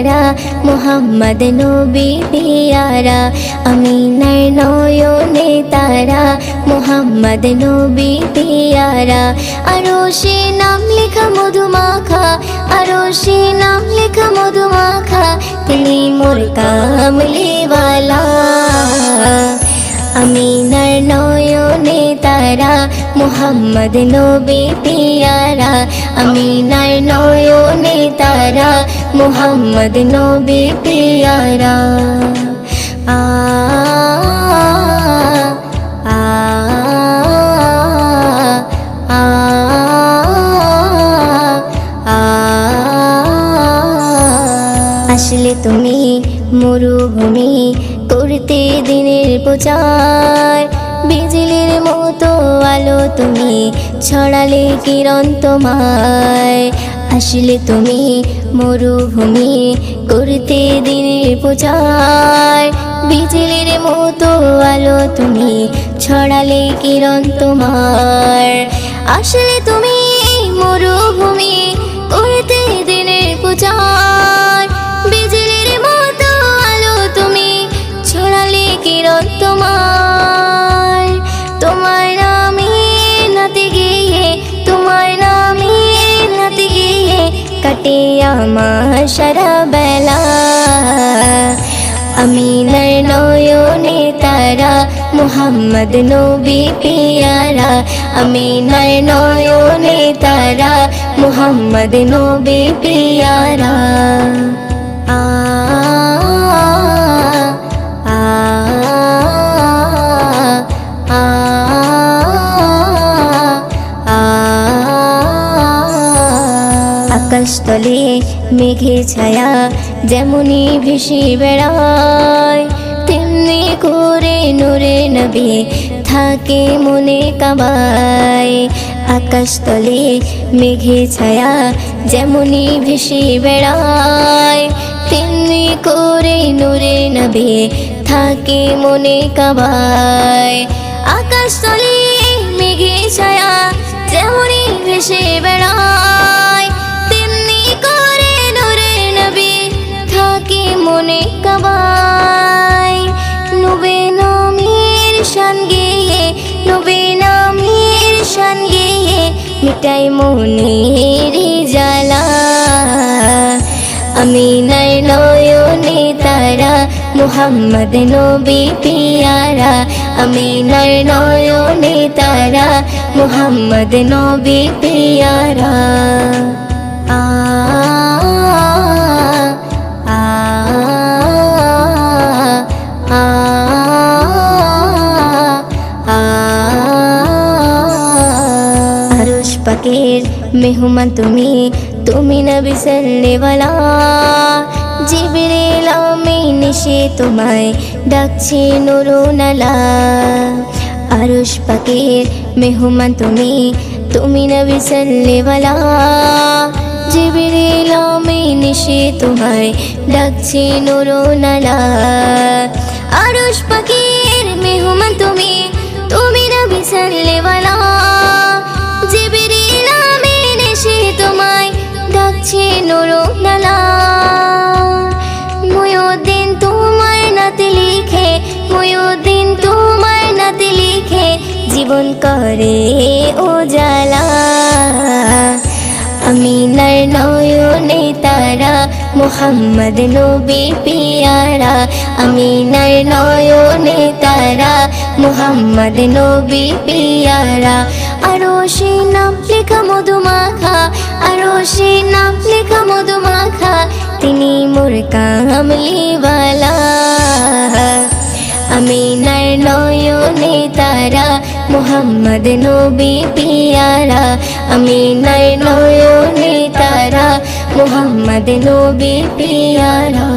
তারা মুহাম্মদ নবী পিয়ারা আমিনার নয়নে তারা মুহাম্মদ নবী পিয়ারা আরশে নাম লেখা মধুমাখা আরশে নাম লেখা মধুমাখা তিনি মোর কামলিওয়ালা আমিনার নয়নে তারা মুহাম্মদ নবী পিয়ারা আমিনার নয়নে তারা মুহাম্মদ নবী পিয়ারা আ আ আ আসলে তুমি মরুভূমি করতে দিনের প্রচার বিজলির মতো আলো তুমি ছড়ালে কিরণ তোমায় আসলে তুমি মরুভূমি করতে দিনের প্রচার বিজলির মতো আলো তুমি ছড়ালে কিরণ তোমার আসলে তুমি মরুভূমি করতে দিনের প্রচার বিজলির মতো আলো তুমি ছড়ালে কিরণ তোমার তোমার নামে নাতে গিয়ে তোমার নামে নাতে গিয়ে কাটে আমার সারা বেলা আমিনার নয়নে তারা মুহাম্মদ নবী পিয়ারা আমিনার নয়নে তারা মুহাম্মদ নবী পিয়ারা আ আ আ আকাশতলে মেঘে ছায়া যেমনি ভেসে বেড়ায় তেমনি করে নূরে নবী থাকে মনে কাবায় আকাশতলে মেঘে ছায়া যেমনি ভেসে বেড়ায় তেমনি করে নূরে নবী থাকে মনে কাবায় আকাশতলে মেঘে ছায়া যেমনি ভেসে বেড়ায় তেমনি করে নূরে নবী থাকে মনে কাবায় নবী নামের শান গেয়ে নবী নামের শান গেয়ে মিটাই মনের জ্বালা আমিনার নয়নে তারা মুহাম্মদ নবী পিয়ারা আমিনার নয়নে তারা মুহাম্মদ নবী পিয়ারা আ আ আ আরশ পাকের মেহমান তুমি তুমি নবী সাল্লেওয়ালা জিবরিল আমিন এসে তোমায় ডাকছে নুরুনালা আরশ পাকের মেহমান তুমি তুমি নবী সাল্লেওয়ালা জিবরিল আমিন এসে তোমায় ডাকছে নুরুনালা আরশ পাকের মেহমান তুমি তুমি নবী সাল্লেওয়ালা জিবরিল আমিন এসে তোমায় ডাকছে নুরুনালা মুয়ুদ্দিন তোমার নাতে লিখে মুয়ুদ্দিন তোমার নাতে লিখে জীবন করে উজালা আমিনার নয়নে তারা মুহাম্মদ নবী পিয়ারা আমিনার নয়নে তারা মুহাম্মদ নবী পিয়ারা আরশে নাম লেখা মধুমাখা আরশে নাম লেখা মধুমাখা তিনি মোর কামলিওয়ালা আমিনার নয়নে তারা মুহাম্মদ নবী পিয়ারা আমিনার নয়নে তারা মুহাম্মদ নবী পিয়ারা।